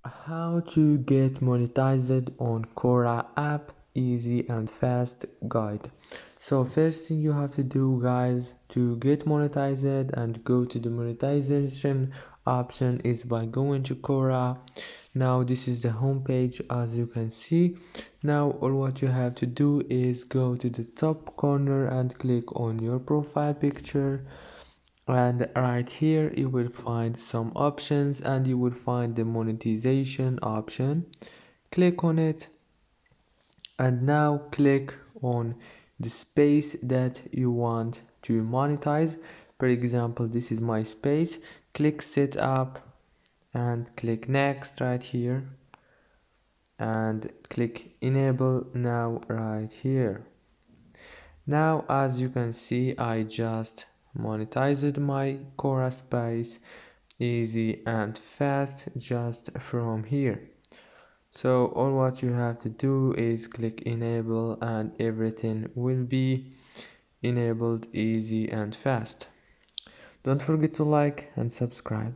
How to get monetized on Quora app, easy and fast guide. So first thing you have to do, guys, to get monetized and go to the monetization option is by going to Quora. Now this is the home page, as you can see. Now all what you have to do is go to the top corner and click on your profile picture, and right here you will find some options and you will find the monetization option. Click on it and now click on the space that you want to monetize. For example, this is my space. Click set up and click next right here and click enable now right here. Now as you can see, I just monetized my Quora space easy and fast just from here. So all what you have to do is click enable and everything will be enabled easy and fast. Don't forget to like and subscribe.